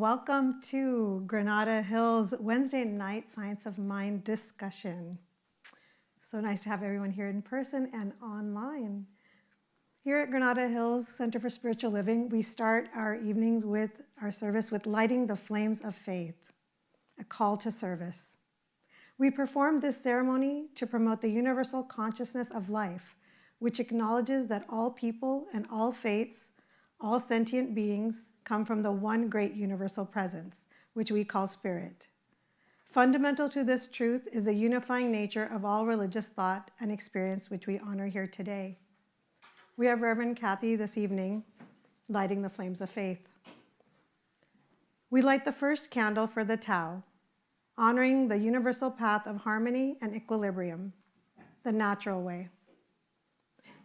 welcome to Granada Hills Wednesday night Science of Mind discussion. So nice to have everyone here in person and online. Here at Granada Hills Center for Spiritual Living, we start our evenings with our service with lighting the flames of faith, a call to service. We perform this ceremony to promote the universal consciousness of life, which acknowledges that all people and all faiths, all sentient beings, come from the one great universal presence, which we call spirit. Fundamental to this truth is the unifying nature of all religious thought and experience, which we honor here today. We have Reverend Kathy this evening lighting the flames of faith. We light the first candle for the Tao, honoring the universal path of harmony and equilibrium, the natural way.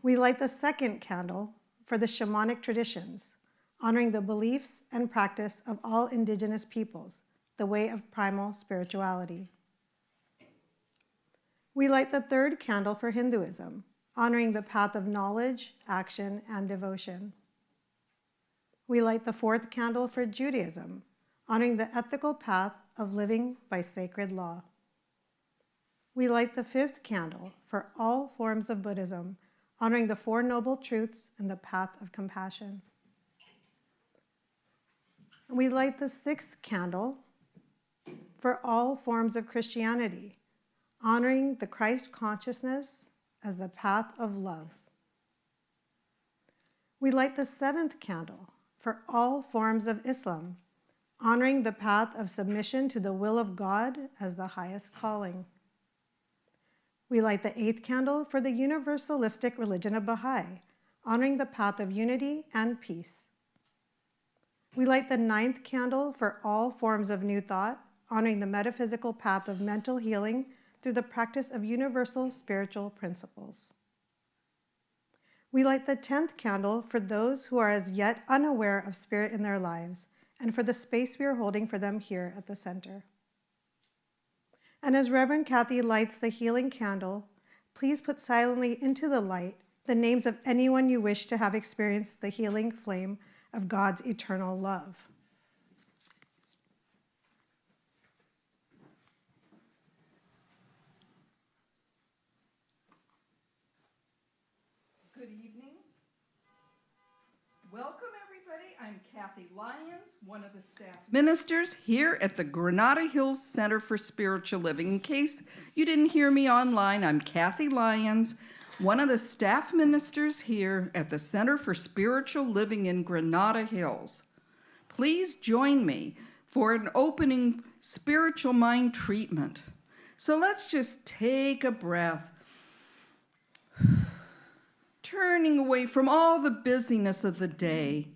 We light the second candle for the shamanic traditions, honoring the beliefs and practice of all indigenous peoples, the way of primal spirituality. We light the third candle for Hinduism, honoring the path of knowledge, action, and devotion. We light the fourth candle for Judaism, honoring the ethical path of living by sacred law. We light the fifth candle for all forms of Buddhism, honoring the Four Noble Truths and the path of compassion. We light the sixth candle for all forms of Christianity, honoring the Christ consciousness as the path of love. We light the seventh candle for all forms of Islam, honoring the path of submission to the will of God as the highest calling. We light the eighth candle for the universalistic religion of Baha'i, honoring the path of unity and peace. We light the ninth candle for all forms of New Thought, honoring the metaphysical path of mental healing through the practice of universal spiritual principles. We light the 10th candle for those who are as yet unaware of spirit in their lives, and for the space we are holding for them here at the center. And as Reverend Kathy lights the healing candle, please put silently into the light the names of anyone you wish to have experienced the healing flame of God's eternal love. Good evening. Welcome, everybody. I'm Kathy Lyons, one of the staff ministers here at the Granada Hills Center for Spiritual Living. In case you didn't hear me online, I'm Kathy Lyons, one of the staff ministers here at the Center for Spiritual Living in Granada Hills. Please join me for an opening spiritual mind treatment. So let's just take a breath, turning away from all the busyness of the day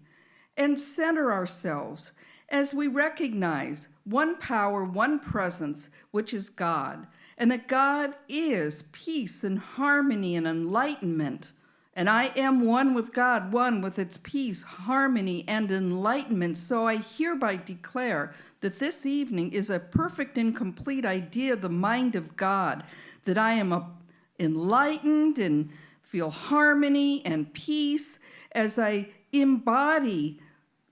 and center ourselves as we recognize one power, one presence, which is God, and that God is peace and harmony and enlightenment. And I am one with God, one with its peace, harmony, and enlightenment. So I hereby declare that this evening is a perfect and complete idea of the mind of God, that I am enlightened and feel harmony and peace as I embody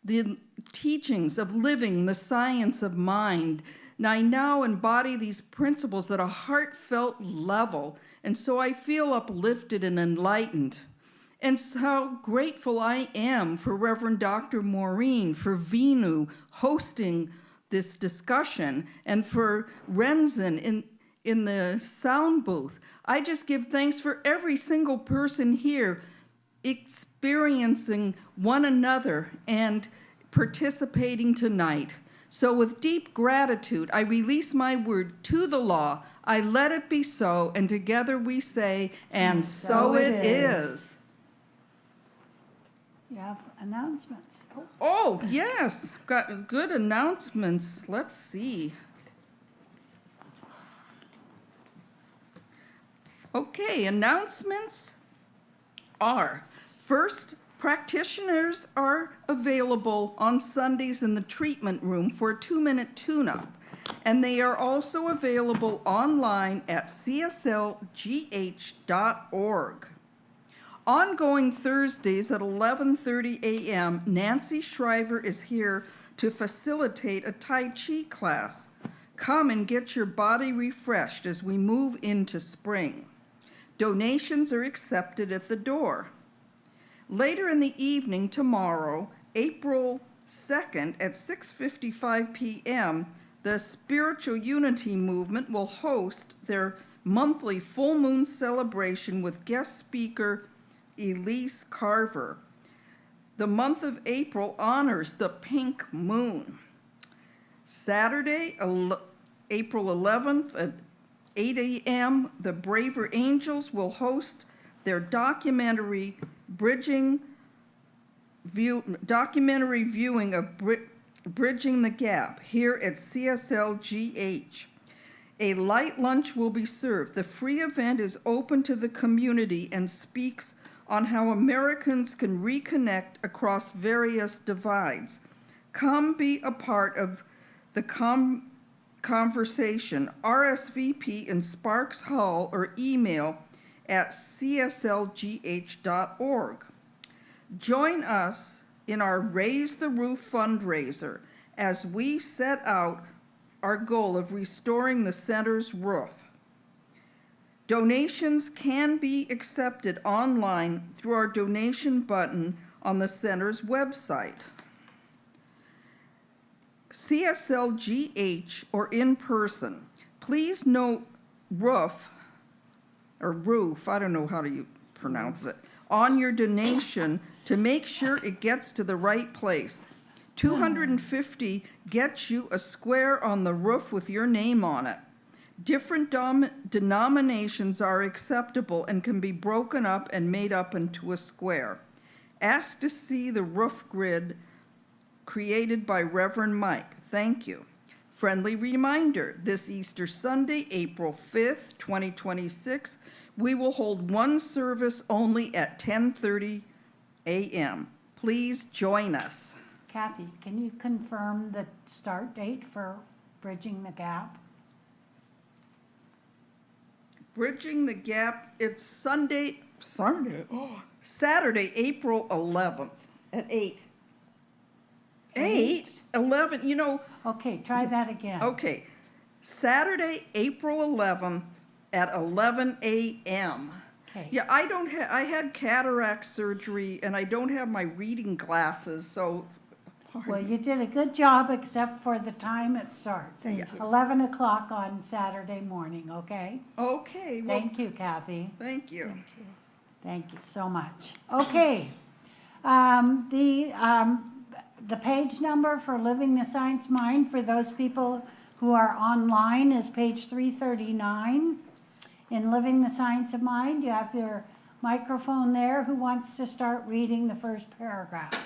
the teachings of living the science of mind. And I now embody these principles at a heartfelt level, and so I feel uplifted and enlightened. And so grateful I am for Reverend Dr. Maureen, for Venu hosting this discussion, and for Renzen in the sound booth. I just give thanks for every single person here experiencing one another and participating tonight. So with deep gratitude, I release my word to the law. I let it be so, and together we say, and so it is. You have announcements. Oh, yes, got good announcements. Let's see. Okay, announcements are, first, practitioners are available on Sundays in the treatment room for a 2-minute tune-up, and they are also available online at cslgh.org. Ongoing Thursdays at 11:30 a.m., Nancy Shriver is here to facilitate a Tai Chi class. Come and get your body refreshed as we move into spring. Donations are accepted at the door. Later in the evening tomorrow, April 2nd at 6:55 p.m., the Spiritual Unity Movement will host their monthly full moon celebration with guest speaker Elise Carver. The month of April honors the pink moon. Saturday, April 11th at 8 a.m., the Braver Angels will host their documentary viewing of Bridging the Gap here at CSLGH. A light lunch will be served. The free event is open to the community and speaks on how Americans can reconnect across various divides. Come be a part of the conversation. RSVP in Sparks Hall or email at cslgh.org. Join us in our Raise the Roof fundraiser as we set out our goal of restoring the center's roof. Donations can be accepted online through our donation button on the center's website. CSLGH or in person. Please note roof, I don't know how to pronounce it, on your donation to make sure it gets to the right place. $250 gets you a square on the roof with your name on it. Different denominations are acceptable and can be broken up and made up into a square. Ask to see the roof grid created by Reverend Mike. Thank you. Friendly reminder, this Easter Sunday, April 5th, 2026, we will hold one service only at 10:30 a.m. Please join us. Kathy, can you confirm the start date for Bridging the Gap? Bridging the Gap, it's Saturday, April 11th at 8. 11, you know. Okay, try that again. Okay, Saturday, April 11th at 11 a.m. Okay. Yeah, I had cataract surgery and I don't have my reading glasses, so. Well, you did a good job except for the time it starts. Thank you. 11 o'clock on Saturday morning, okay? Okay. Well, Thank you, Kathy. thank you. Thank you so much. Okay. The page number for Living the Science Mind for those people who are online is page 339. In Living the Science of Mind, you have your microphone there. Who wants to start reading the first paragraph?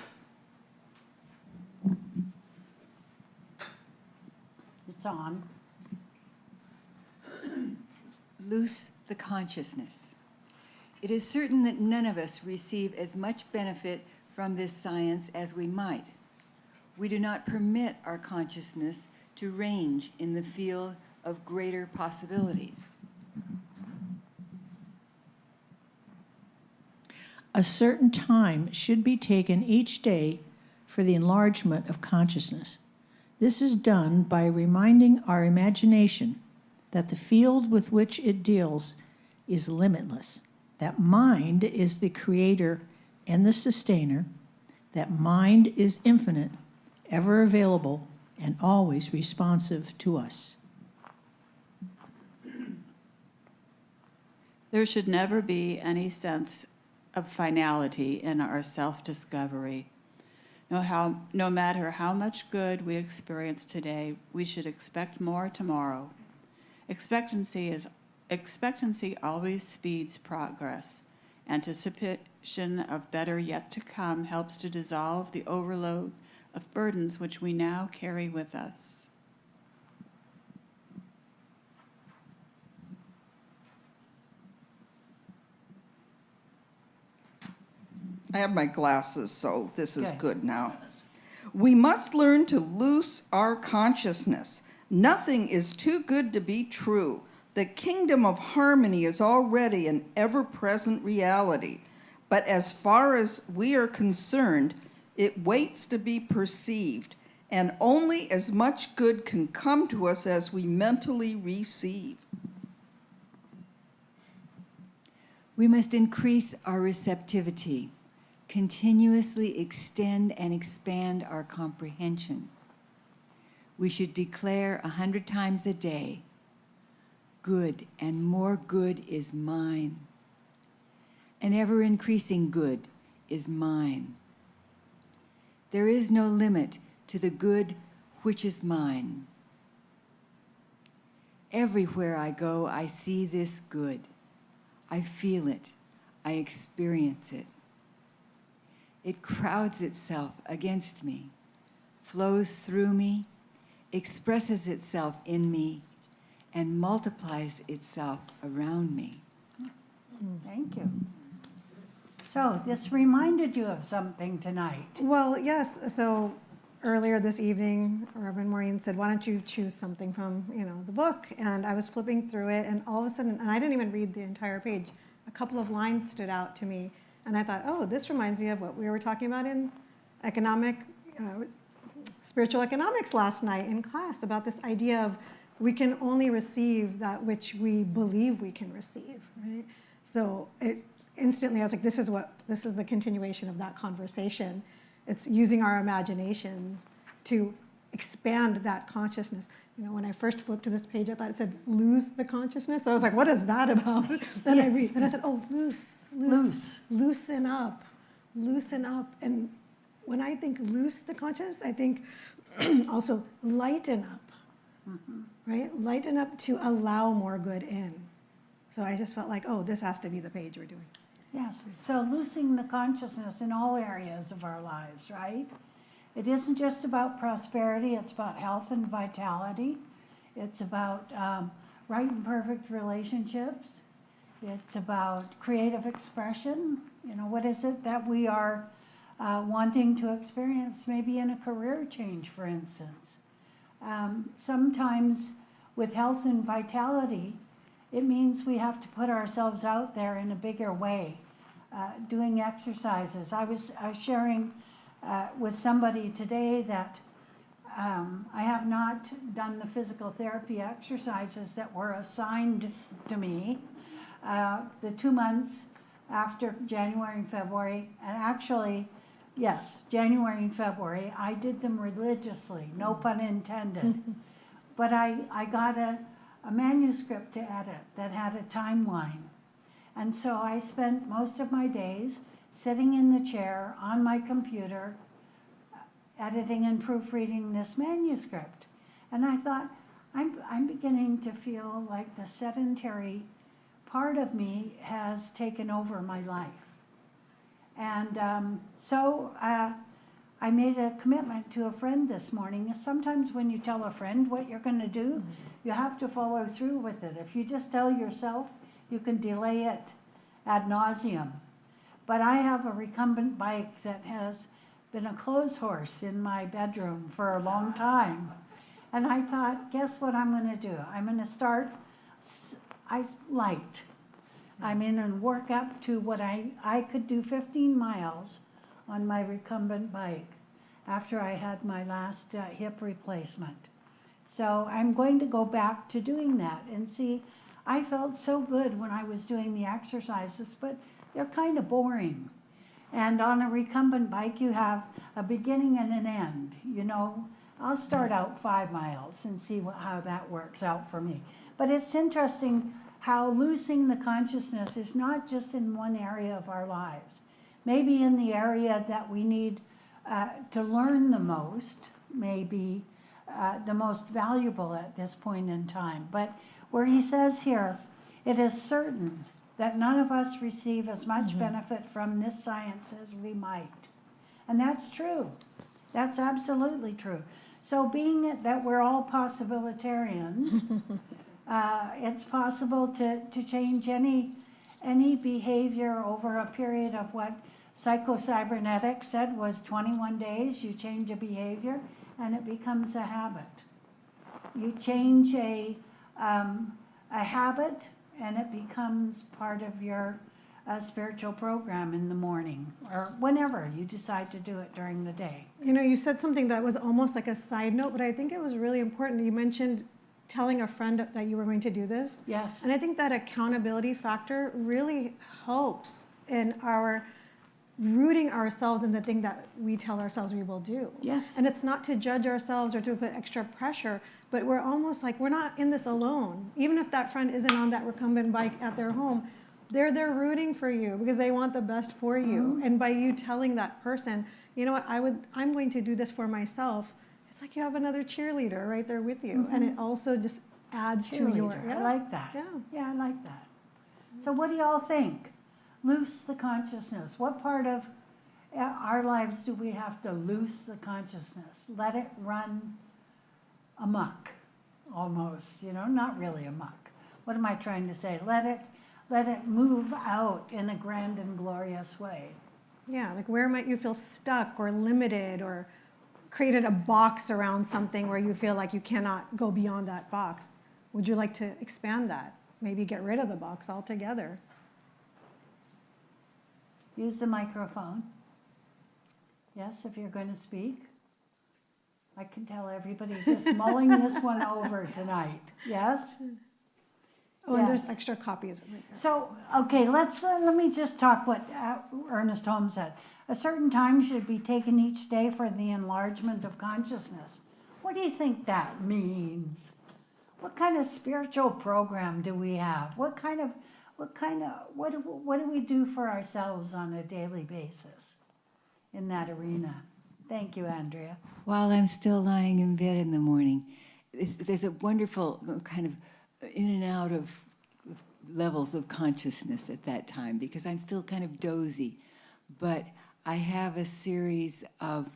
It's on. Loose the consciousness. It is certain that none of us receive as much benefit from this science as we might. We do not permit our consciousness to range in the field of greater possibilities. A certain time should be taken each day for the enlargement of consciousness. This is done by reminding our imagination that the field with which it deals is limitless, that mind is the creator and the sustainer, that mind is infinite, ever available, and always responsive to us. There should never be any sense of finality in our self-discovery. No matter how much good we experience today, we should expect more tomorrow. Expectancy always speeds progress. Anticipation of better yet to come helps to dissolve the overload of burdens which we now carry with us. I have my glasses, so this is good now. We must learn to loose our consciousness. Nothing is too good to be true. The kingdom of harmony is already an ever-present reality. But as far as we are concerned, it waits to be perceived. and only as much good can come to us as we mentally receive. We must increase our receptivity, continuously extend and expand our comprehension. We should declare 100 times a day, good and more good is mine. An ever-increasing good is mine. There is no limit to the good which is mine. Everywhere I go, I see this good. I feel it. I experience it. It crowds itself against me, flows through me, expresses itself in me, and multiplies itself around me. Thank you. So this reminded you of something tonight. Well, yes. So earlier this evening, Reverend Maureen said, "Why don't you choose something from the book?" And I was flipping through it, and all of a sudden, and I didn't even read the entire page. A couple of lines stood out to me, and I thought, "Oh, this reminds me of what we were talking about in spiritual economics last night in class, about this idea of we can only receive that which we believe we can receive." Right? So instantly, I was like, "This is the continuation of that conversation." It's using our imaginations to expand that consciousness. When I first flipped to this page, I thought it said lose the consciousness. So I was like, what is that about? And I said, oh, loosen up. And when I think loose the conscious, I think also lighten up, right? Lighten up to allow more good in. So I just felt like, oh, this has to be the page we're doing. Yes, so loosening the consciousness in all areas of our lives, right? It isn't just about prosperity, it's about health and vitality. It's about right and perfect relationships. It's about creative expression. What is it that we are wanting to experience, maybe in a career change, for instance? Sometimes with health and vitality, it means we have to put ourselves out there in a bigger way, doing exercises. I was sharing with somebody today that I have not done the physical therapy exercises that were assigned to me the 2 months after January and February. And actually, yes, January and February, I did them religiously, no pun intended. But I got a manuscript to edit that had a timeline. And so I spent most of my days sitting in the chair on my computer, editing and proofreading this manuscript. And I thought, I'm beginning to feel like the sedentary part of me has taken over my life. And so I made a commitment to a friend this morning. Sometimes when you tell a friend what you're going to do, you have to follow through with it. If you just tell yourself, you can delay it ad nauseum. But I have a recumbent bike that has been a clothes horse in my bedroom for a long time. And I thought, guess what I'm going to do? I'm going to start light. I'm in and work up to what I could do 15 miles on my recumbent bike after I had my last hip replacement. So I'm going to go back to doing that and see. I felt so good when I was doing the exercises, but they're kind of boring. And on a recumbent bike, you have a beginning and an end. I'll start out 5 miles and see how that works out for me. But it's interesting how losing the consciousness is not just in one area of our lives. Maybe in the area that we need to learn the most, maybe the most valuable at this point in time. But where he says here, it is certain that none of us receive as much benefit from this science as we might. And that's true. That's absolutely true. So being that we're all possibilitarians, it's possible to change any behavior over a period of what psychocybernetics said was 21 days. You change a behavior and it becomes a habit. You change a habit and it becomes part of your a spiritual program in the morning or whenever you decide to do it during the day. You know, you said something that was almost like a side note, but I think it was really important. You mentioned telling a friend that you were going to do this. Yes. And I think that accountability factor really helps in our rooting ourselves in the thing that we tell ourselves we will do. Yes. And it's not to judge ourselves or to put extra pressure, but we're almost like we're not in this alone. Even if that friend isn't on that recumbent bike at their home, they're there rooting for you because they want the best for you. And by you telling that person, you know what, I'm going to do this for myself, it's like you have another cheerleader right there with you. And it also just adds to your, Cheerleader. I like that. Yeah. Yeah, I like that. So what do y'all think? Loose the consciousness. What part of our lives do we have to loose the consciousness? Let it run amok, almost, you know, not really amok. What am I trying to say? Let it move out in a grand and glorious way. Yeah, like where might you feel stuck or limited or created a box around something where you feel like you cannot go beyond that box? Would you like to expand that? Maybe get rid of the box altogether? Use the microphone. Yes, if you're going to speak. I can tell everybody's just mulling this one over tonight. Yes? Oh, and there's Yes. extra copies right there. So, okay, let me just talk what Ernest Holmes said. A certain time should be taken each day for the enlargement of consciousness. What do you think that means? What kind of spiritual program do we have? What do we do for ourselves on a daily basis in that arena? Thank you, Andrea. While I'm still lying in bed in the morning, there's a wonderful kind of in and out of levels of consciousness at that time because I'm still kind of dozy. But I have a series of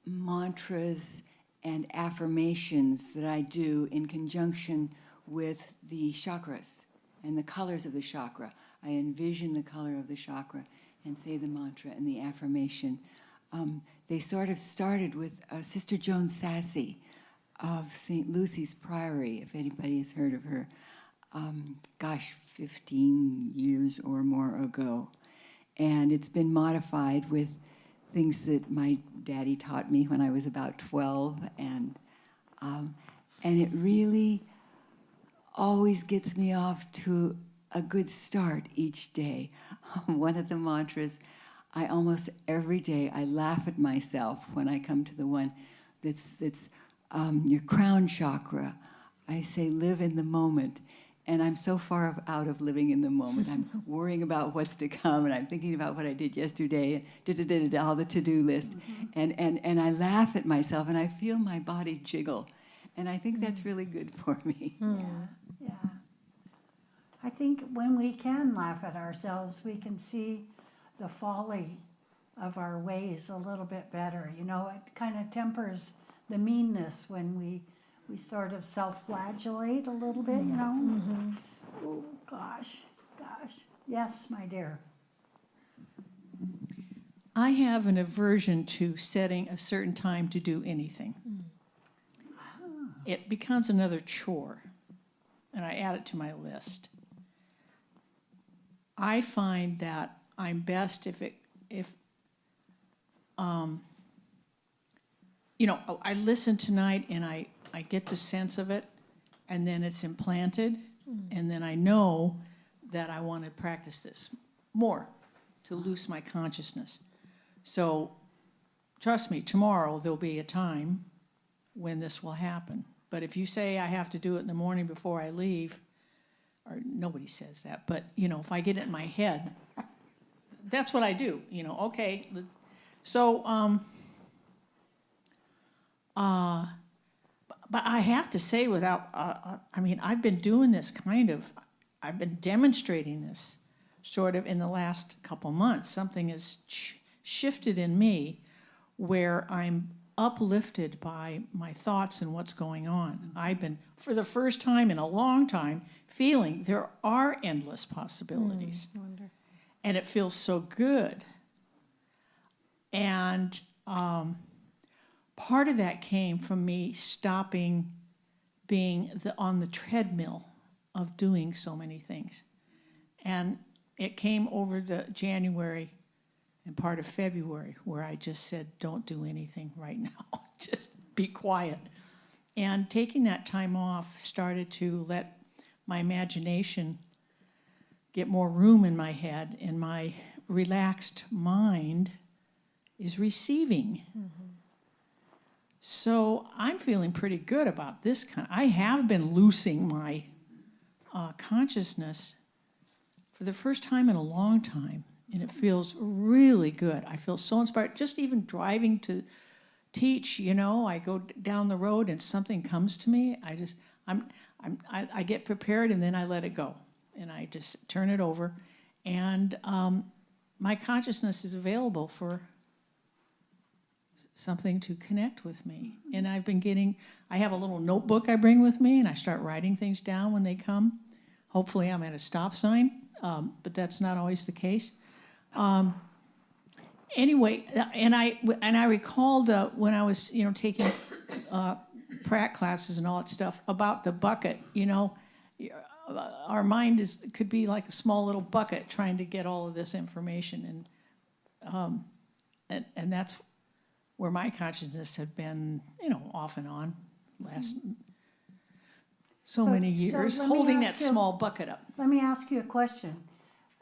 mantras and affirmations that I do in conjunction with the chakras and the colors of the chakra. I envision the color of the chakra and say the mantra and the affirmation. They sort of started with Sister Joan Sassy of St. Lucy's Priory, if anybody has heard of her, 15 years or more ago. And it's been modified with things that my daddy taught me when I was about 12. And it really always gets me off to a good start each day. One of the mantras, I almost every day, I laugh at myself when I come to the one that's your crown chakra. I say, live in the moment. And I'm so far out of living in the moment. I'm worrying about what's to come, and I'm thinking about what I did yesterday, and all the to-do list. And I laugh at myself, and I feel my body jiggle. And I think that's really good for me. Yeah. I think when we can laugh at ourselves, we can see the folly of our ways a little bit better. You know, it kind of tempers the meanness when we sort of self-flagellate a little bit, you know. Oh, gosh. Yes, my dear. I have an aversion to setting a certain time to do anything. It becomes another chore, and I add it to my list. I find that I'm best if I listen tonight and I get the sense of it, and then it's implanted, and then I know that I want to practice this more to loose my consciousness. So trust me, tomorrow there'll be a time when this will happen. But if you say I have to do it in the morning before I leave, or nobody says that, but if I get it in my head, that's what I do. Okay. So, but I have to say, I've been doing this I've been demonstrating this sort of in the last couple months. Something has shifted in me where I'm uplifted by my thoughts and what's going on. I've been, for the first time in a long time, feeling there are endless possibilities. I wonder. And it feels so good. And part of that came from me stopping being on the treadmill of doing so many things. And it came over the January and part of February where I just said, don't do anything right now. Just be quiet. And taking that time off started to let my imagination get more room in my head, and my relaxed mind is receiving. So I'm feeling pretty good about this I have been loosing my consciousness for the first time in a long time, and it feels really good. I feel so inspired. Just even driving to teach, I go down the road and something comes to me. I get prepared and then I let it go, and I just turn it over, and my consciousness is available for something to connect with me. And I have a little notebook I bring with me, and I start writing things down when they come. Hopefully I'm at a stop sign, but that's not always the case. Anyway, and I recalled when I was, taking prac classes and all that stuff about the bucket. Our mind could be like a small little bucket trying to get all of this information, and that's where my consciousness had been, off and on last so many years, let me holding that ask you- small bucket up. Let me ask you a question.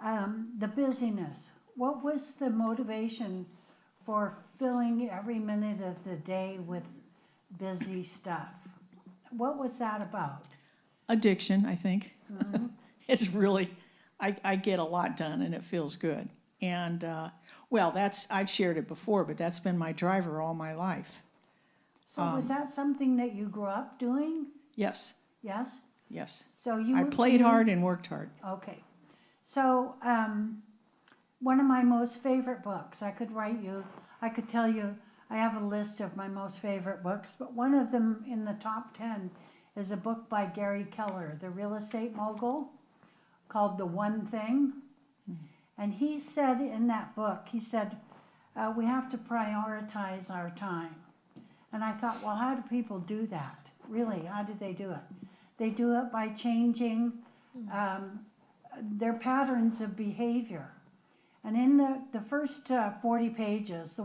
The busyness, what was the motivation for filling every minute of the day with busy stuff? What was that about? Addiction, I think. It's really, I get a lot done and it feels good. And, I've shared it before, but that's been my driver all my life. So was that something that you grew up doing? Yes, Yes? yes. So you I played hard and worked hard. Okay. So, one of my most favorite books, I could tell you, I have a list of my most favorite books, but one of them in the top 10 is a book by Gary Keller, the real estate mogul, called The One Thing. And he said in that book, we have to prioritize our time. And I thought, well, how do people do that? Really, how do they do it? They do it by changing their patterns of behavior. And in the first 40 pages,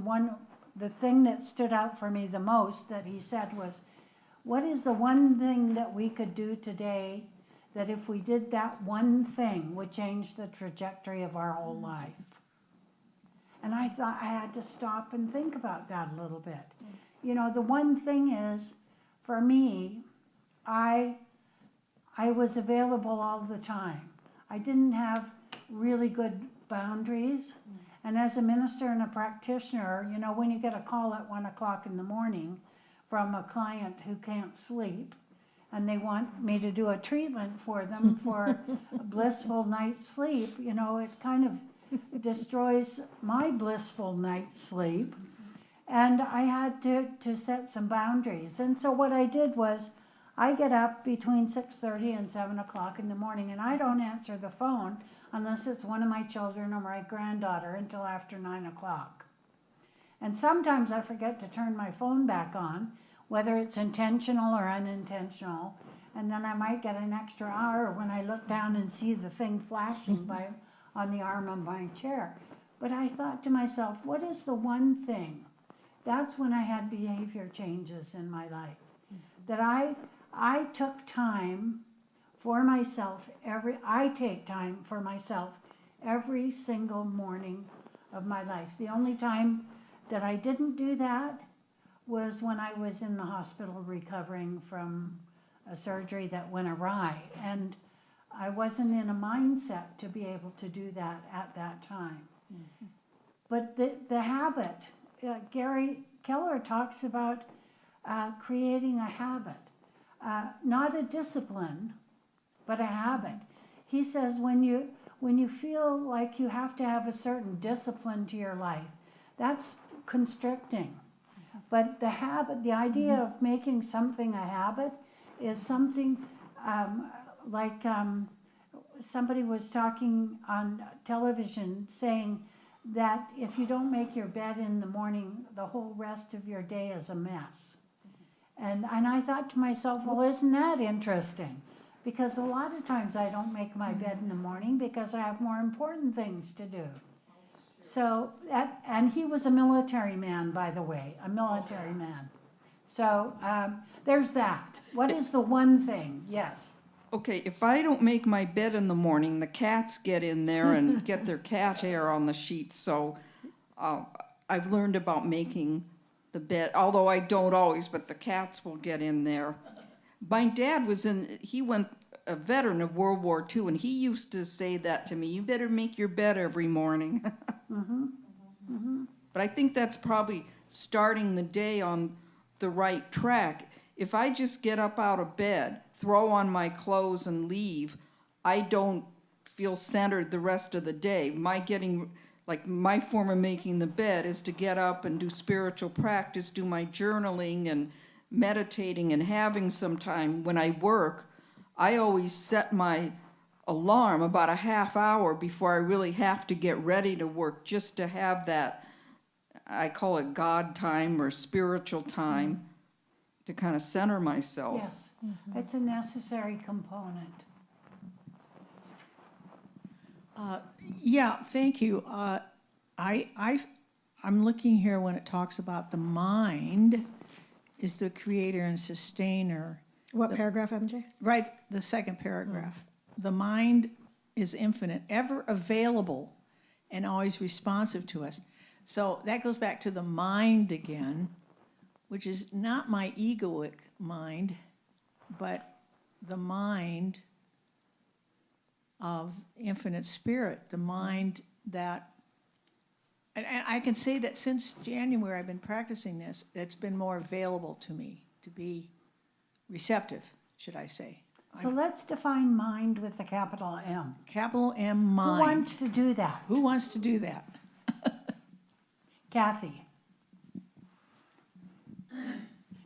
the thing that stood out for me the most that he said was, what is the one thing that we could do today that if we did that one thing would change the trajectory of our whole life? And I thought I had to stop and think about that a little bit. The one thing is, for me, I was available all the time. I didn't have really good boundaries. And as a minister and a practitioner, when you get a call at 1 o'clock in the morning from a client who can't sleep, and they want me to do a treatment for them for a blissful night's sleep, it kind of destroys my blissful night's sleep. And I had to set some boundaries. And so what I did was, I get up between 6:30 and 7 o'clock in the morning, and I don't answer the phone unless it's one of my children or my granddaughter until after 9 o'clock. And sometimes I forget to turn my phone back on, whether it's intentional or unintentional, and then I might get an extra hour when I look down and see the thing flashing on the arm of my chair. But I thought to myself, what is the one thing? That's when I had behavior changes in my life. That I took time for myself I take time for myself every single morning of my life. The only time that I didn't do that was when I was in the hospital recovering from a surgery that went awry. And I wasn't in a mindset to be able to do that at that time. Mm-hmm. But the habit, Gary Keller talks about creating a habit, not a discipline, but a habit. He says when you feel like you have to have a certain discipline to your life, that's constricting. But the habit, the idea of making something a habit is something like somebody was talking on television saying that if you don't make your bed in the morning, the whole rest of your day is a mess. And I thought to myself, well, isn't that interesting? because a lot of times I don't make my bed in the morning because I have more important things to do. So, and he was a military man, by the way, a military man. So there's that. What is the one thing? Yes. Okay, if I don't make my bed in the morning, the cats get in there and get their cat hair on the sheets. So I've learned about making the bed, although I don't always, but the cats will get in there. My dad he went a veteran of World War II, and he used to say that to me, you better make your bed every morning. But I think that's probably starting the day on the right track. If I just get up out of bed, throw on my clothes and leave, I don't feel centered the rest of the day. My form of making the bed is to get up and do spiritual practice, do my journaling and meditating and having some time. When I work, I always set my alarm about a half hour before I really have to get ready to work, just to have that, I call it God time or spiritual time, to kind of center myself. Yes, it's a necessary component. Yeah, thank you. I'm looking here when it talks about the mind is the creator and sustainer. What paragraph, MJ? Right, the second paragraph. The mind is infinite, ever available, and always responsive to us. So that goes back to the mind again, which is not my egoic mind, but the mind of infinite spirit, the mind that, and I can say that since January I've been practicing this, it's been more available to me to be receptive, should I say. So let's define mind with a capital M. Capital M, mind. Who wants to do that? Who wants to do that? Kathy.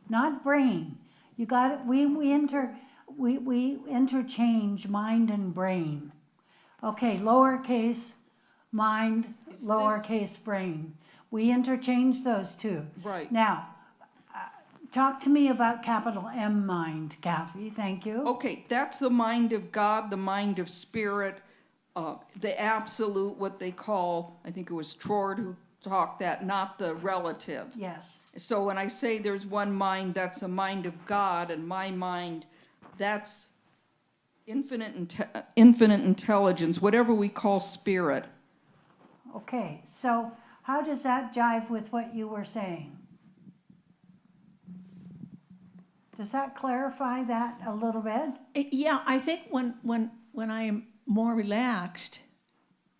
Not brain. You got it. We interchange mind and brain. Okay, lowercase mind, lowercase brain. We interchange those two. Right. Now, talk to me about capital M mind, Kathy. Thank you. Okay, that's the mind of God, the mind of spirit, the absolute, what they call, I think it was Troard who talked that, not the relative. Yes. So when I say there's one mind, that's the mind of God, and my mind, that's infinite intelligence, whatever we call spirit. Okay, so how does that jive with what you were saying? Does that clarify that a little bit? Yeah, I think when I am more relaxed,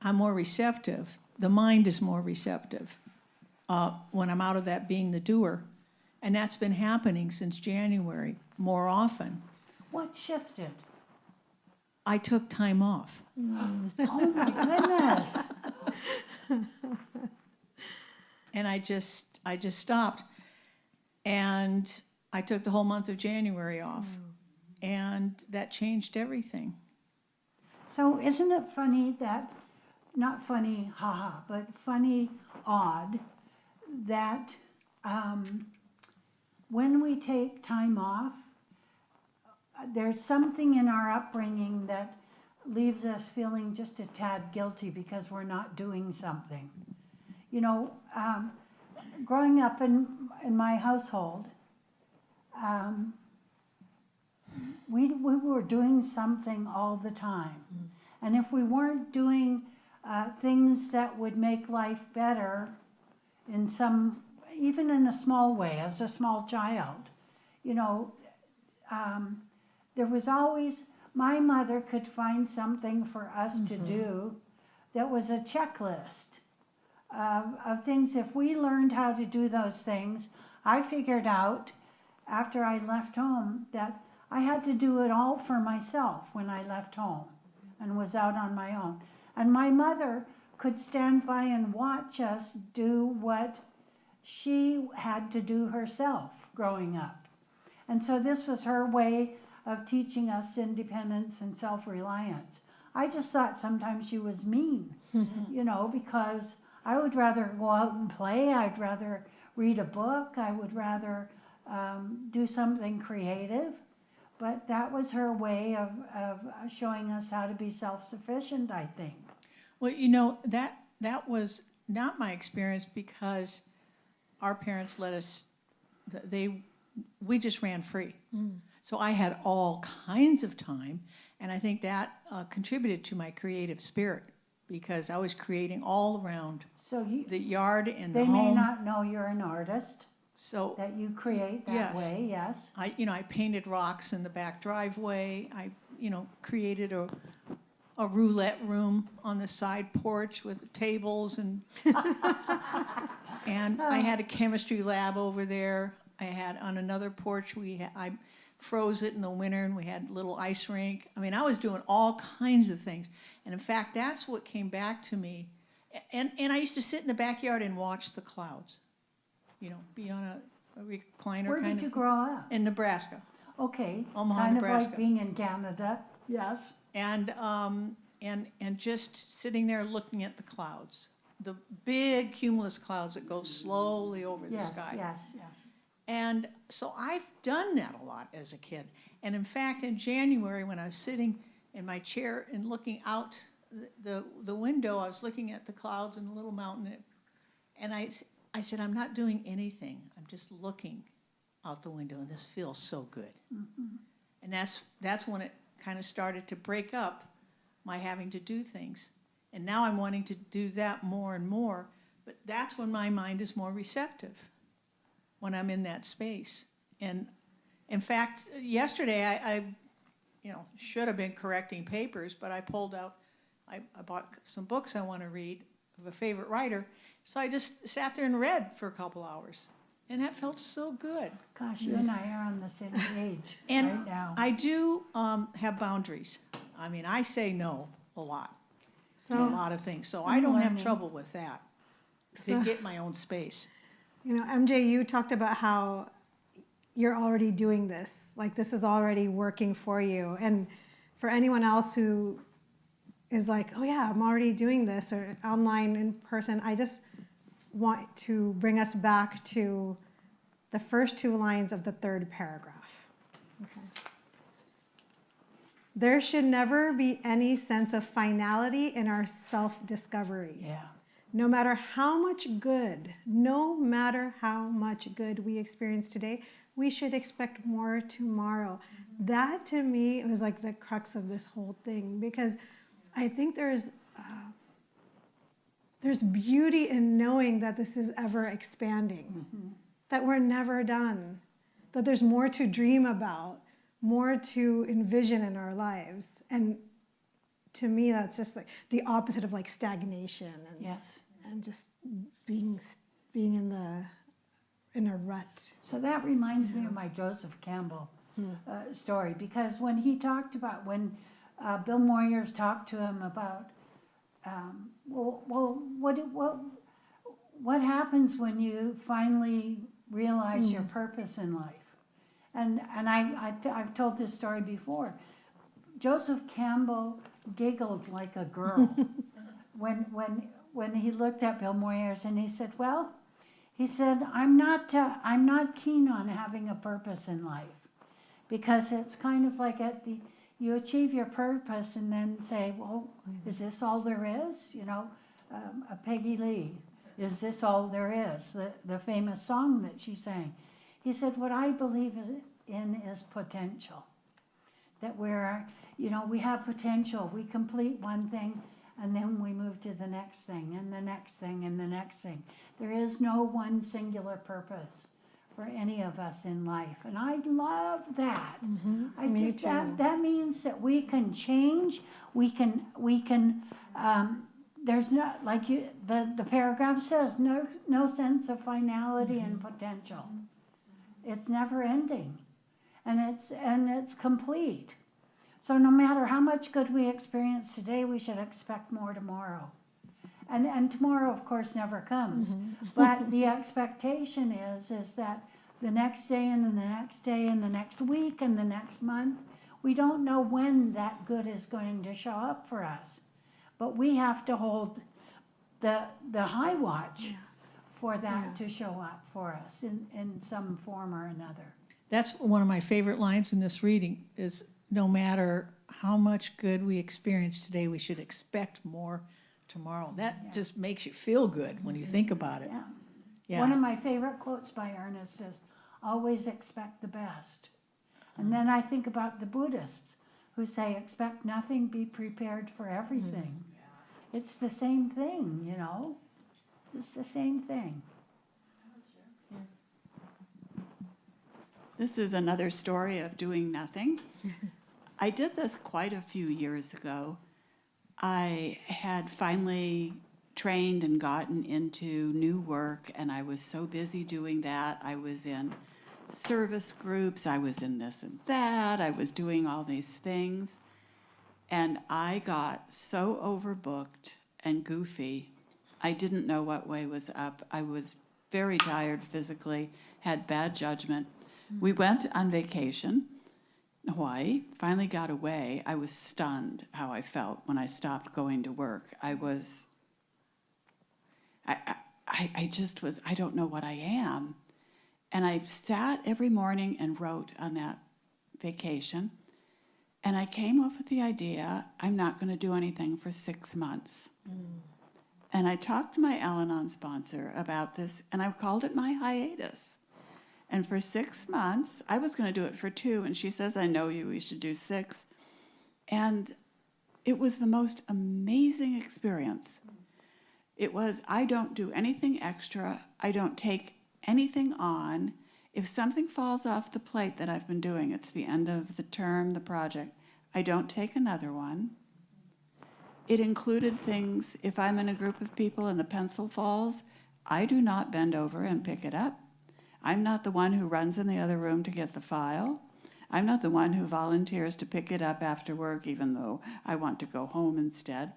I'm more receptive. The mind is more receptive when I'm out of that being the doer. And that's been happening since January more often. What shifted? I took time off. Oh my goodness. And I just stopped. And I took the whole month of January off. And that changed everything. So isn't it funny that, not funny, haha, but funny, odd, that when we take time off, there's something in our upbringing that leaves us feeling just a tad guilty because we're not doing something. You know, growing up in my household, we were doing something all the time. And if we weren't doing things that would make life better in some, even in a small way, as a small child, you know, there was always, my mother could find something for us to do that was a checklist of things. If we learned how to do those things, I figured out after I left home that I had to do it all for myself when I left home and was out on my own. And my mother could stand by and watch us do what she had to do herself growing up. And so this was her way of teaching us independence and self-reliance. I just thought sometimes she was mean, you know, because I would rather go out and play. I'd rather read a book. I would rather do something creative. But that was her way of showing us how to be self-sufficient, I think. Well, you know, that was not my experience because our parents let us, we just ran free. So I had all kinds of time, and I think that contributed to my creative spirit because I was creating all around So the yard and the they home. may not know you're an artist, So that you create that Yes. way, yes. I painted rocks in the back driveway. I created a roulette room on the side porch with tables and and I had a chemistry lab over there. I had on another porch I froze it in the winter and we had a little ice rink. I mean, I was doing all kinds of things. And in fact, that's what came back to me. And I used to sit in the backyard and watch the clouds. Be on a recliner Where kind did of you thing. grow up? In Nebraska. Okay, Omaha, kind Nebraska. of like being in Canada. Yes. And just sitting there looking at the clouds, the big cumulus clouds that go slowly over the Yes, sky. yes, yes. And so I've done that a lot as a kid. And in fact, in January, when I was sitting in my chair and looking out the window, I was looking at the clouds and the little mountain, and I said, I'm not doing anything. I'm just looking out the window, and this feels so good. Mm-hmm. And that's when it kind of started to break up my having to do things. And now I'm wanting to do that more and more, but that's when my mind is more receptive, when I'm in that space. And in fact, yesterday I should have been correcting papers, but I pulled out, I bought some books I want to read of a favorite writer, so I just sat there and read for a couple hours. And that felt so good. Gosh, you and I are on the same page And right now. I do have boundaries. I mean, I say no a lot to a So, lot of things, so I don't have learning. trouble with that, to get my own space. MJ, you talked about how you're already doing this. Like, this is already working for you. And for anyone else who is like, oh yeah, I'm already doing this, or online, in person, I just want to bring us back to the first two lines of the third paragraph. Okay. There should never be any sense of finality in our self-discovery. Yeah. No matter how much good we experience today, we should expect more tomorrow. That, to me, was like the crux of this whole thing, because I think there's beauty in knowing that this is ever expanding, that we're never done, that there's more to dream about, more to envision in our lives. And to me, that's just like the opposite of like stagnation and Yes. and just being in a rut. So that reminds me of my Joseph Campbell story, because when he talked about, when Bill Moyers talked to him about, what happens when you finally realize your purpose in life? And I've told this story before. Joseph Campbell giggled like a girl when he looked at Bill Moyers, and he said, well, he said, I'm not keen on having a purpose in life, because it's kind of like you achieve your purpose and then say, well, is this all there is? A Peggy Lee, is this all there is? The famous song that she sang. He said, what I believe in is potential. That we have potential. We complete one thing, and then we move to the next thing, and the next thing, and the next thing. There is no one singular purpose for any of us in life, and I love that. Me too. That means that we can change. We can. There's not, like the paragraph says, no sense of finality and potential. It's never ending, and it's complete. So no matter how much good we experience today, we should expect more tomorrow. And tomorrow, of course, never comes. But the expectation is that the next day and then the next day and the next week and the next month, we don't know when that good is going to show up for us. But we have to hold the high watch for that to show up for us in some form or another. That's one of my favorite lines in this reading is no matter how much good we experience today, we should expect more tomorrow. That just makes you feel good when you think about it. Yeah. Yeah. One of my favorite quotes by Ernest is, always expect the best. And then I think about the Buddhists who say, expect nothing, be prepared for everything. It's the same thing, you know? It's the same thing. This is another story of doing nothing. I did this quite a few years ago. I had finally trained and gotten into new work, and I was so busy doing that. I was in service groups, I was in this and that, I was doing all these things. And I got so overbooked and goofy, I didn't know what way was up. I was very tired physically, had bad judgment. We went on vacation in Hawaii, finally got away. I was stunned how I felt when I stopped going to work. I just was, I don't know what I am. And I sat every morning and wrote on that vacation. And I came up with the idea, I'm not going to do anything for 6 months. And I talked to my Al-Anon sponsor about this, and I called it my hiatus. And for 6 months, I was going to do it for 2, and she says, I know you, we should do 6. And it was the most amazing experience. It was, I don't do anything extra, I don't take anything on. If something falls off the plate that I've been doing, it's the end of the term, the project, I don't take another one. It included things, if I'm in a group of people and the pencil falls, I do not bend over and pick it up. I'm not the one who runs in the other room to get the file. I'm not the one who volunteers to pick it up after work, even though I want to go home instead.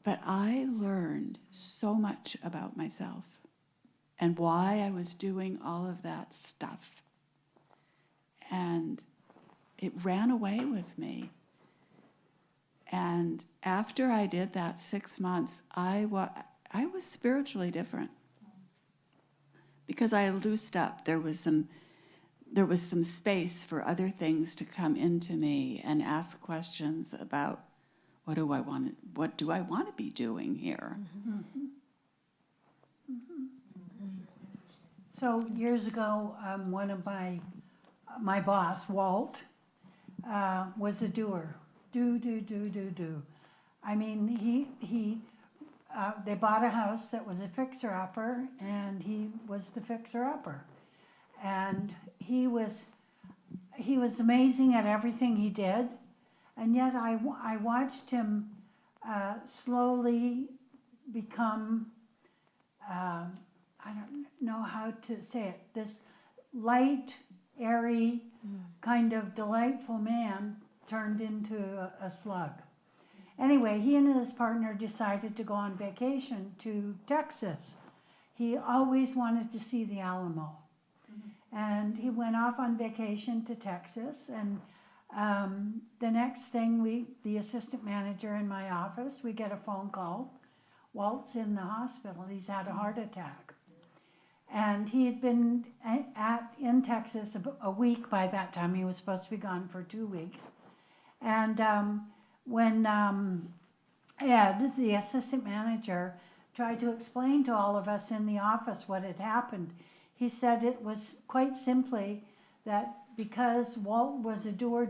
But I learned so much about myself and why I was doing all of that stuff. And it ran away with me. And after I did that 6 months, I was spiritually different. Because I loosed up, there was some space for other things to come into me and ask questions about what do I want to be doing here? So years ago, one of my boss, Walt, was a doer. Do. I mean, they bought a house that was a fixer-upper, and he was the fixer-upper. And he was amazing at everything he did, and yet I watched him slowly become, I don't know how to say it, this light, airy, kind of delightful man turned into a slug. Anyway, he and his partner decided to go on vacation to Texas. He always wanted to see the Alamo. And he went off on vacation to Texas, and the next thing, the assistant manager in my office, we get a phone call. Walt's in the hospital. He's had a heart attack. And he had been in Texas a week by that time. He was supposed to be gone for 2 weeks. And when Ed, the assistant manager, tried to explain to all of us in the office what had happened, he said it was quite simply that because Walt was a doer,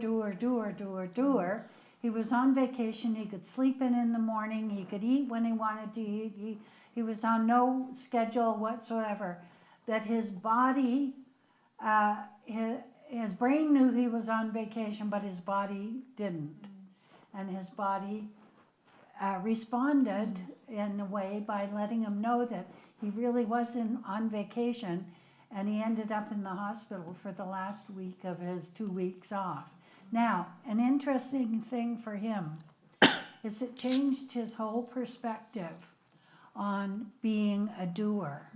he was on vacation, he could sleep in the morning, he could eat when he wanted to eat, he was on no schedule whatsoever, that his body, his brain knew he was on vacation, but his body didn't. And his body responded in a way by letting him know that he really wasn't on vacation, and he ended up in the hospital for the last week of his 2 weeks off. Now, an interesting thing for him is it changed his whole perspective on being a doer.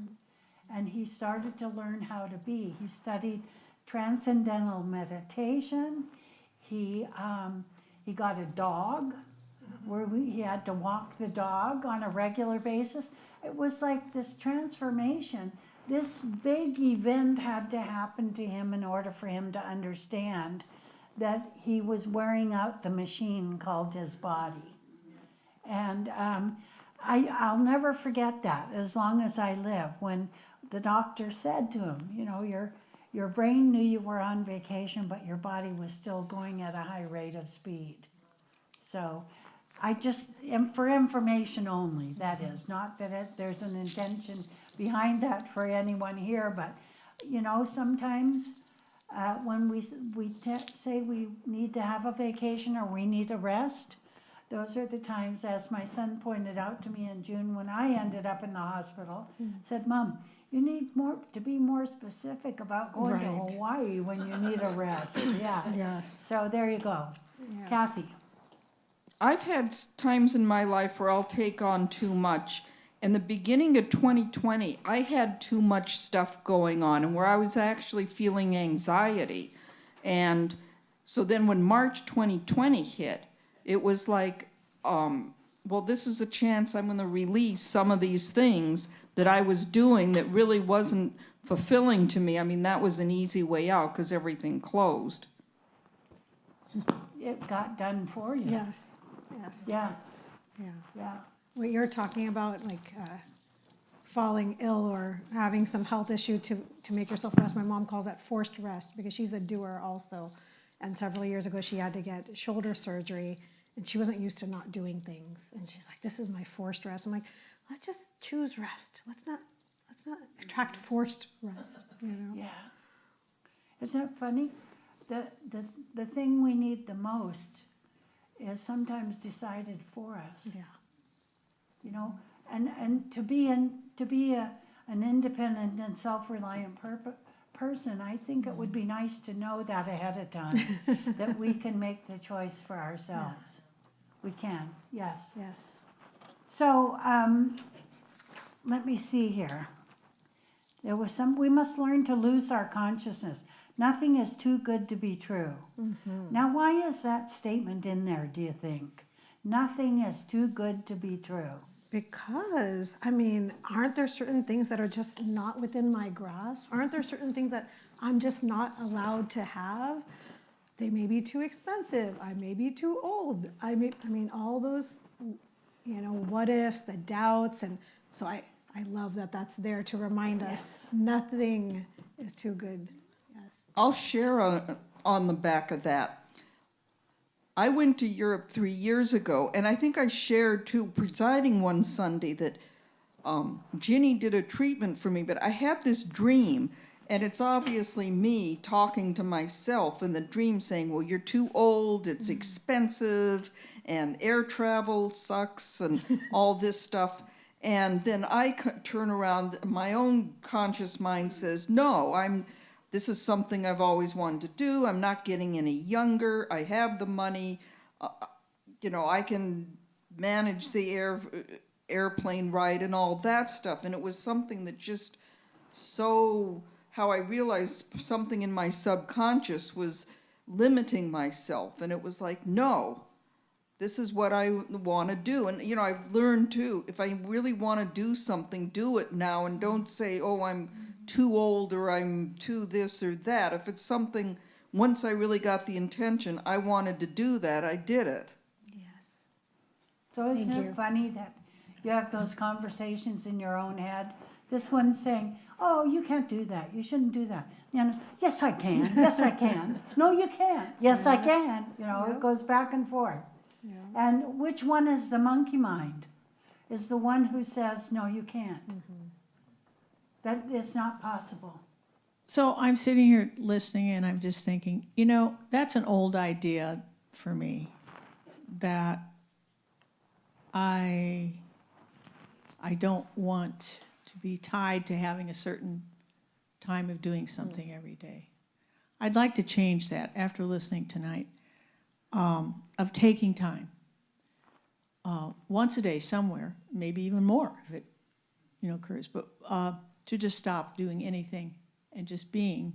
And he started to learn how to be. He studied transcendental meditation. He got a dog where he had to walk the dog on a regular basis. It was like this transformation this big event had to happen to him in order for him to understand that he was wearing out the machine called his body. And I'll never forget that as long as I live, when the doctor said to him, you know, your brain knew you were on vacation, but your body was still going at a high rate of speed. So I just, for information only, that is, not that there's an intention behind that for anyone here, but, you know, sometimes when we say we need to have a vacation or we need a rest, those are the times, as my son pointed out to me in June when I ended up in the hospital, said, Mom, you need to be more specific about going to Right. Hawaii when you need a rest. Yeah. Yes. So there you go. Yes. Kathy. I've had times in my life where I'll take on too much. In the beginning of 2020, I had too much stuff going on and where I was actually feeling anxiety. And so then when March 2020 hit, it was like, well, this is a chance I'm going to release some of these things that I was doing that really wasn't fulfilling to me. I mean, that was an easy way out because everything closed. It got done for you. Yes. Yes. Yeah, Yeah. yeah. What you're talking about, like falling ill or having some health issue to make yourself rest. My mom calls that forced rest because she's a doer also. And several years ago, she had to get shoulder surgery and she wasn't used to not doing things. And she's like, this is my forced rest. I'm like, let's just choose rest. Let's not attract forced rest, you know? Yeah. Isn't it funny? The thing we need the most is sometimes decided for us. Yeah. You know, and to be an independent and self-reliant person, I think it would be nice to know that ahead of time, that we can make the choice for ourselves. We can, yes. Yes. So, let me see here. There was we must learn to lose our consciousness. Nothing is too good to be true. Mm-hmm. Now, why is that statement in there, do you think? Nothing is too good to be true. Because, I mean, aren't there certain things that are just not within my grasp? Aren't there certain things that I'm just not allowed to have? They may be too expensive. I may be too old. I mean, all those, you know, what ifs, the doubts. And so I love that that's there to remind us nothing is too good. Yes. I'll share on the back of that. I went to Europe 3 years ago, and I think I shared too, presiding one Sunday, that Ginny did a treatment for me, but I had this dream, and it's obviously me talking to myself in the dream saying, well, you're too old, it's expensive, and air travel sucks, and all this stuff. And then I turn around, my own conscious mind says, no, this is something I've always wanted to do. I'm not getting any younger. I have the money. You know, I can manage the airplane ride and all that stuff. And it was something that just how I realized something in my subconscious was limiting myself. And it was like, no, this is what I want to do. And, you know, I've learned too, if I really want to do something, do it now and don't say, oh, I'm too old or I'm too this or that. If it's something, once I really got the intention, I wanted to do that, I did it. Yes. So isn't Thank it you. funny that you have those conversations in your own head? This one's saying, oh, you can't do that. You shouldn't do that. You know, yes, I can. Yes, I can. No, you can't. Yes, I can. You know, Yeah. it goes back and forth. Yeah. And which one is the monkey mind? Is the one who says, no, you can't. Mm-hmm. That is not possible. So I'm sitting here listening and I'm just thinking, you know, that's an old idea for me, that I don't want to be tied to having a certain time of doing something every day. I'd like to change that after listening tonight, of taking time. Once a day somewhere, maybe even more if it, you know, occurs, but to just stop doing anything and just being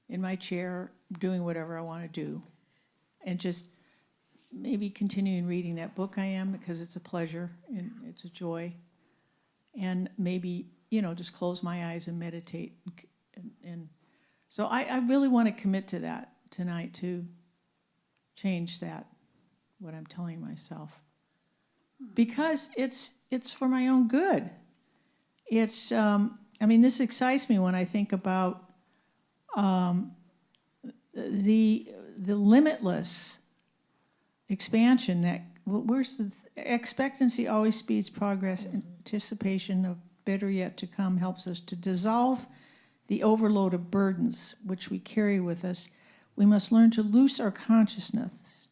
in my chair, doing whatever I want to do, and just maybe continuing reading that book I am, because it's a pleasure and it's a joy, and maybe just close my eyes and meditate. And so I really want to commit to that tonight, to change that, what I'm telling myself. Because it's for my own good. It's, this excites me when I think about the limitless expansion that, where's the expectancy always speeds progress, anticipation of better yet to come helps us to dissolve the overload of burdens which we carry with us. We must learn to loose our consciousness.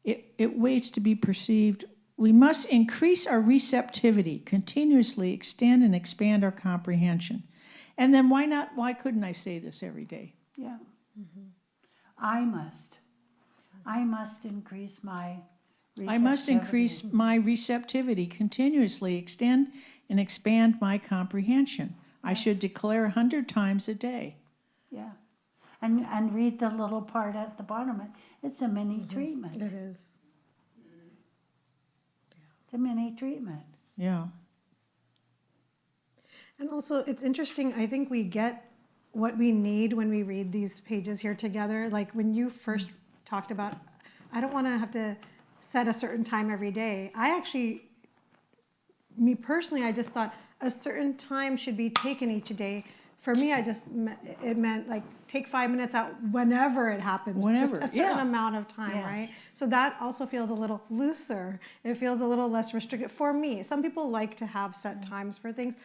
It waits to be perceived. We must increase our receptivity, continuously extend and expand our comprehension. And then why couldn't I say this every day? Yeah. I must increase my receptivity. I must increase my receptivity, continuously extend and expand my comprehension. I should declare 100 times a day. Yeah. And read the little part at the bottom. It's a mini treatment. It is. It's a mini treatment. Yeah. And also, it's interesting, I think we get what we need when we read these pages here together. Like when you first talked about, I don't want to have to set a certain time every day. Me personally, I just thought a certain time should be taken each day. For me, it meant like take 5 minutes out whenever it happens. Whenever, just a certain yeah. amount of time, Yes. right? So that also feels a little looser. It feels a little less restricted for me. Some people like to have set times for things.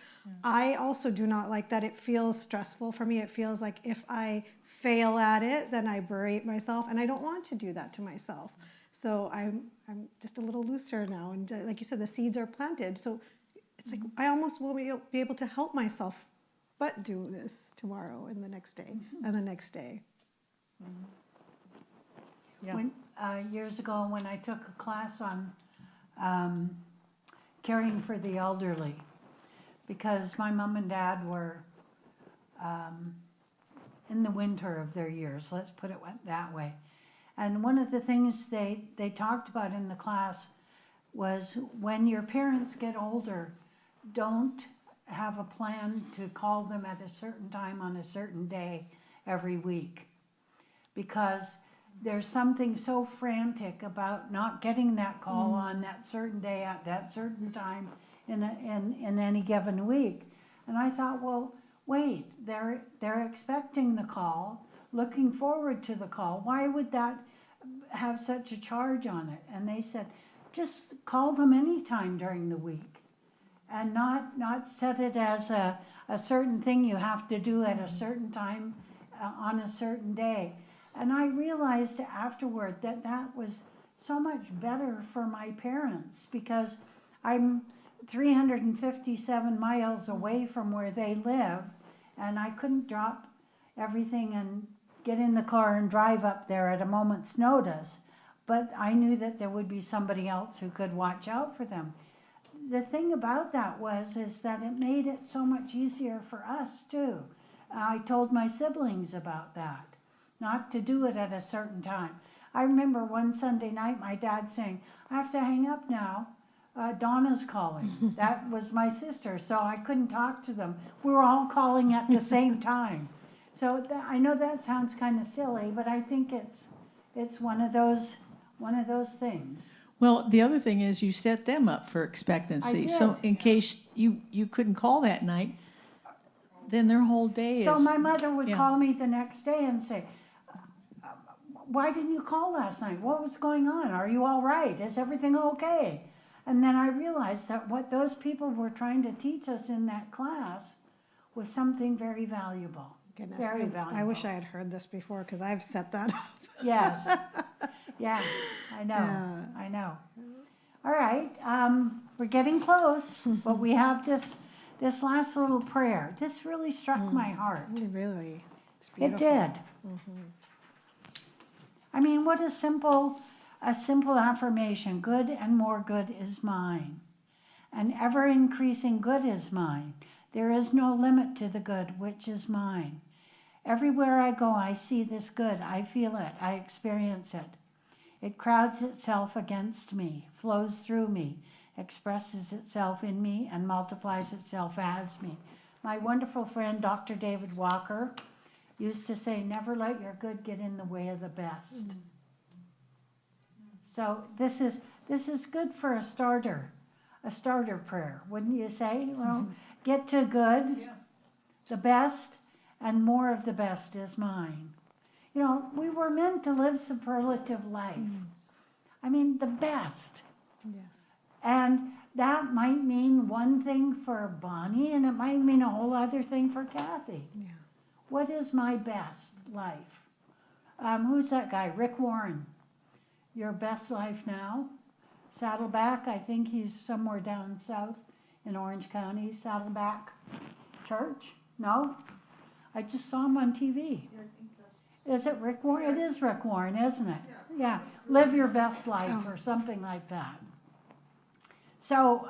I also do not like that. It feels stressful for me. It feels like if I fail at it, then I berate myself, and I don't want to do that to myself. So I'm just a little looser now, and like you said, the seeds are planted. So it's like I almost will be able to help myself, but do this tomorrow and the next day and the next day. Yeah. When, years ago, when I took a class on caring for the elderly, because my mom and dad were in the winter of their years, let's put it that way. And one of the things they talked about in the class was when your parents get older, don't have a plan to call them at a certain time on a certain day every week. Because there's something so frantic about not getting that call on that certain day at that certain time in any given week. And I thought, well, wait, they're expecting the call, looking forward to the call. Why would that have such a charge on it? And they said, just call them anytime during the week. And not set it as a certain thing you have to do at a certain time on a certain day. And I realized afterward that was so much better for my parents, because I'm 357 miles away from where they live, and I couldn't drop everything and get in the car and drive up there at a moment's notice. But I knew that there would be somebody else who could watch out for them. The thing about that is that it made it so much easier for us too. I told my siblings about that, not to do it at a certain time. I remember one Sunday night my dad saying, I have to hang up now. Donna's calling. That was my sister, so I couldn't talk to them. We were all calling at the same time. So I know that sounds kind of silly, but I think it's one of those things. Well, the other thing is you set them up for expectancy. I did. So in case you couldn't call that night, then their whole day is... So my mother would yeah. call me the next day and say, why didn't you call last night? What was going on? Are you all right? Is everything okay? And then I realized that what those people were trying to teach us in that class was something very valuable. Goodness, Very valuable. I wish I had heard this before, because I've set that up. Yes. Yeah, I know. Yeah. I know. All right, we're getting close, but we have this last little prayer. This really struck my heart. Really, it's It beautiful. did. I mean, what a simple affirmation. Good and more good is mine. And ever increasing good is mine. There is no limit to the good which is mine. Everywhere I go, I see this good. I feel it. I experience it. It crowds itself against me, flows through me, expresses itself in me, and multiplies itself as me. My wonderful friend, Dr. David Walker, used to say, never let your good get in the way of the best. So this is good for a starter prayer, wouldn't you say? Well, get to good, the best, and more of the best is mine. You know, we were meant to live superlative life. I mean, the best. Yes. And that might mean one thing for Bonnie, and it might mean a whole other thing for Kathy. Yeah. What is my best life? Who's that guy? Rick Warren. Your best life now? Saddleback, I think he's somewhere down south in Orange County. Saddleback Church? No? I just saw him on TV. Is it Rick Warren? It is Rick Warren, isn't it? Yeah. Live your best life or something like that. So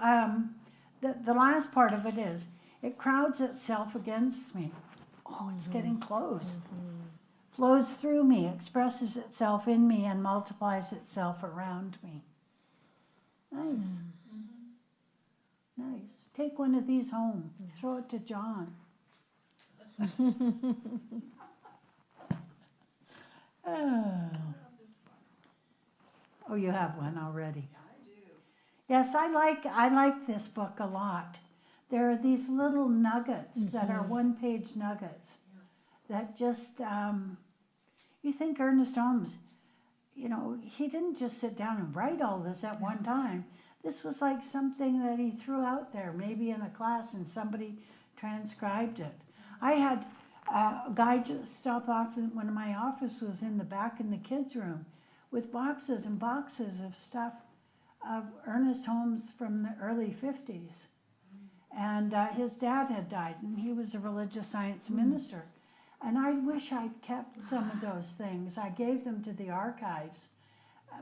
the last part of it is, it crowds itself against me. Oh, it's getting close. Flows through me, expresses itself in me, and multiplies itself around me. Nice. Nice. Take one of these home. Show it to John. Oh, you have one already. Yes, I like this book a lot. There are these little nuggets that are one-page nuggets that just, you think Ernest Holmes, you know, he didn't just sit down and write all this at one time. This was like something that he threw out there, maybe in a class, and somebody transcribed it. I had a guy just stop off when my office was in the back in the kids' room with boxes and boxes of stuff of Ernest Holmes from the early 50s. And his dad had died, and he was a religious science minister. And I wish I'd kept some of those things. I gave them to the archives.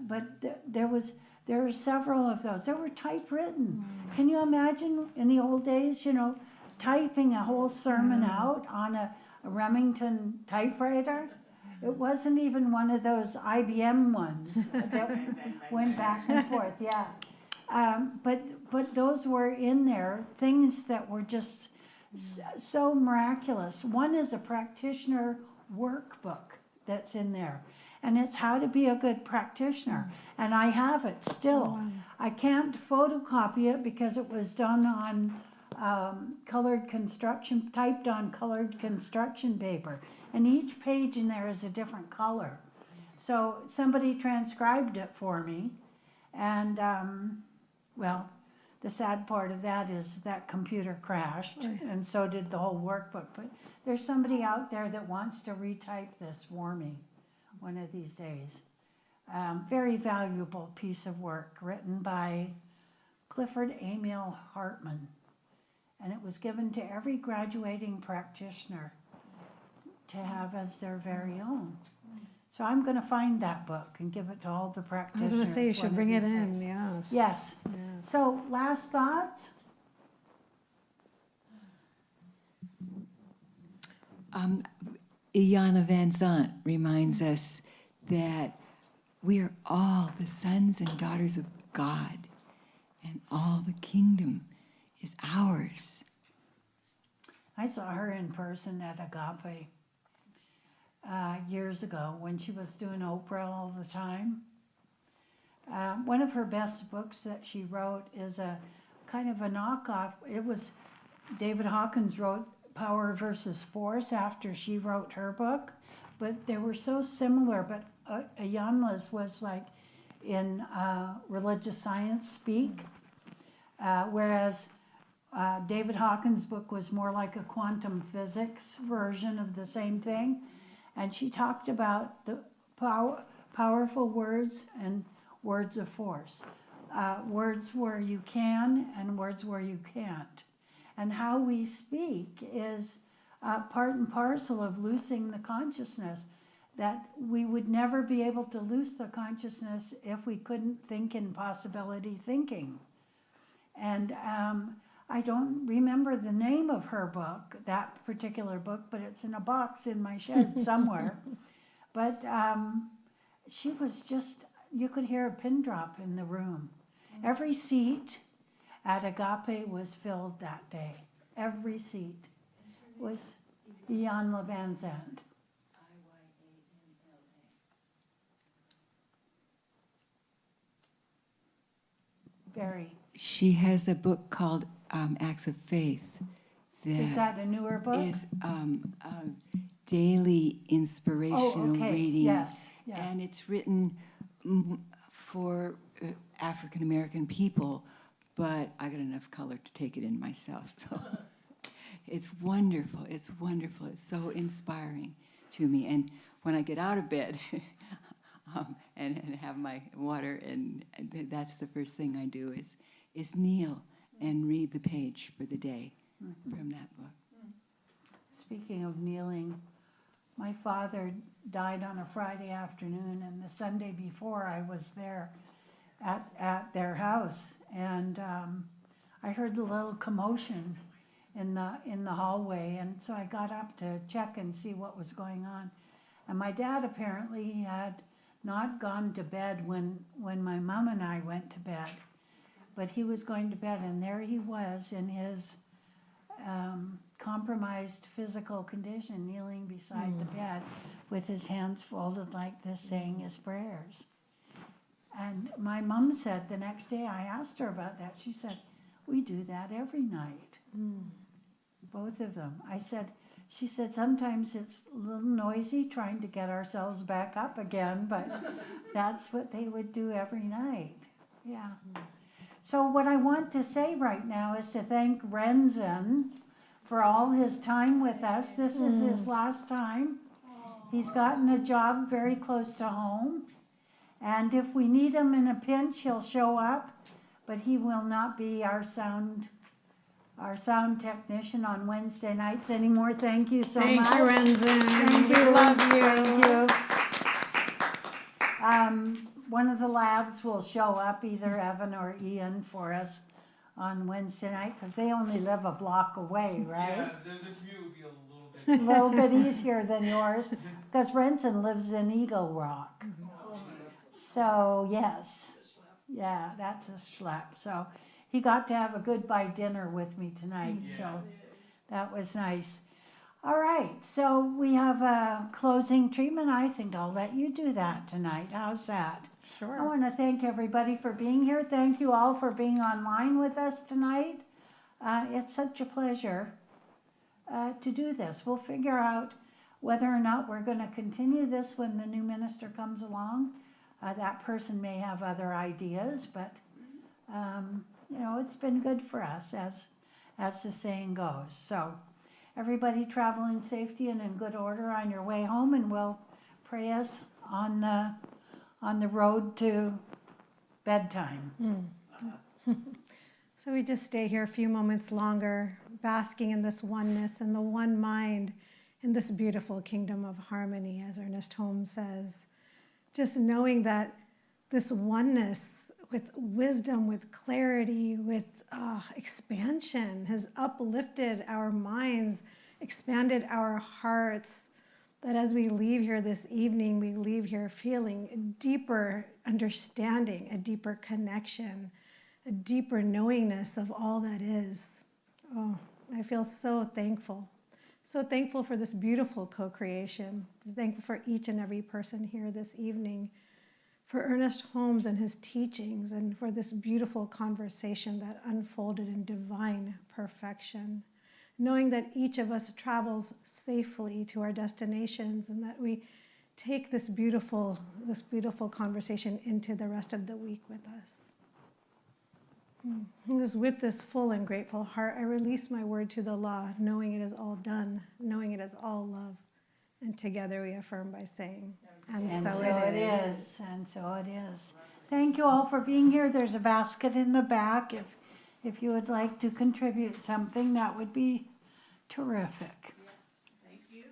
But there were several of those. They were typewritten. Can you imagine in the old days, you know, typing a whole sermon out on a Remington typewriter? It wasn't even one of those IBM ones that went back and forth, yeah. But those were in there, things that were just so miraculous. One is a practitioner workbook that's in there, and it's how to be a good practitioner. And I have it still. I can't photocopy it because it was done on typed on colored construction paper. And each page in there is a different color. So somebody transcribed it for me. And, well, the sad part of that is that computer crashed, and so did the whole workbook. But there's somebody out there that wants to retype this for me one of these days. Very valuable piece of work written by Clifford Emil Hartman. And it was given to every graduating practitioner to have as their very own. So I'm going to find that book and give it to all the I practitioners. was going to say you one should of bring it these in, days. yes. Yes. Yes. So last thoughts? Iyanla Van Zant reminds us that we are all the sons and daughters of God, and all the kingdom is ours. I saw her in person at Agape years ago when she was doing Oprah all the time. One of her best books that she wrote is a kind of a knockoff. It was David Hawkins wrote Power versus Force after she wrote her book, but they were so similar. But Iyanla's was like in religious science speak, whereas David Hawkins' book was more like a quantum physics version of the same thing. And she talked about the powerful words and words of force. Words where you can and words where you can't. And how we speak is part and parcel of loosing the consciousness, that we would never be able to loose the consciousness if we couldn't think in possibility thinking. And I don't remember the name of her book, that particular book, but it's in a box in my shed somewhere. But she was just, you could hear a pin drop in the room. Every seat at Agape was filled that day. Every seat was beyond Levan's end. Very. She has a book called Acts of Faith. Is that a newer book? Is a daily inspirational reading. Yes. Yeah. And it's written for African American people, but I got enough color to take it in myself. So it's wonderful. It's wonderful. It's so inspiring to me. And when I get out of bed and have my water, and that's the first thing I do is kneel and read the page for the day from that book. Speaking of kneeling, my father died on a Friday afternoon, and the Sunday before I was there at their house, and I heard a little commotion in the hallway, and so I got up to check and see what was going on. And my dad apparently had not gone to bed when my mom and I went to bed, but he was going to bed, and there he was in his compromised physical condition, kneeling beside the bed with his hands folded like this, saying his prayers. And my mom said the next day, I asked her about that, she said, we do that every night. Both of them. She said, sometimes it's a little noisy trying to get ourselves back up again, but that's what they would do every night. Yeah. So what I want to say right now is to thank Renzen for all his time with us. This is his last time. He's gotten a job very close to home. And if we need him in a pinch, he'll show up, but he will not be our sound technician on Wednesday nights anymore. Thank you so much. Thank you, Renzen. Thank We you. love you. Thank you. One of the lads will show up, either Evan or Ian, for us on Wednesday night, because they only live a block away, right? Yeah, the commute would be a little bit. A little bit easier than yours, because Renson lives in Eagle Rock. So, yes. Yeah, that's a schlep. So he got to have a goodbye dinner with me tonight, so that was nice. All right, so we have a closing treatment. I think I'll let you do that tonight. How's that? Sure. I want to thank everybody for being here. Thank you all for being online with us tonight. It's such a pleasure to do this. We'll figure out whether or not we're going to continue this when the new minister comes along. That person may have other ideas, but it's been good for us, as the saying goes. So everybody travel in safety and in good order on your way home, and we'll pray us on the road to bedtime. So we just stay here a few moments longer, basking in this oneness and the one mind in this beautiful kingdom of harmony, as Ernest Holmes says. Just knowing that this oneness with wisdom, with clarity, with expansion has uplifted our minds, expanded our hearts, that as we leave here this evening, we leave here feeling a deeper understanding, a deeper connection, a deeper knowingness of all that is. Oh, I feel so thankful. So thankful for this beautiful co-creation. Thankful for each and every person here this evening, for Ernest Holmes and his teachings, and for this beautiful conversation that unfolded in divine perfection. Knowing that each of us travels safely to our destinations, and that we take this beautiful conversation into the rest of the week with us. It is with this full and grateful heart I release my word to the law, knowing it is all done, knowing it is all love. And together we affirm by saying, and so it is. And so it is. Thank you all for being here. There's a basket in the back. If you would like to contribute something, that would be terrific.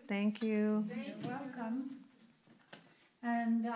Thank you. You're welcome. And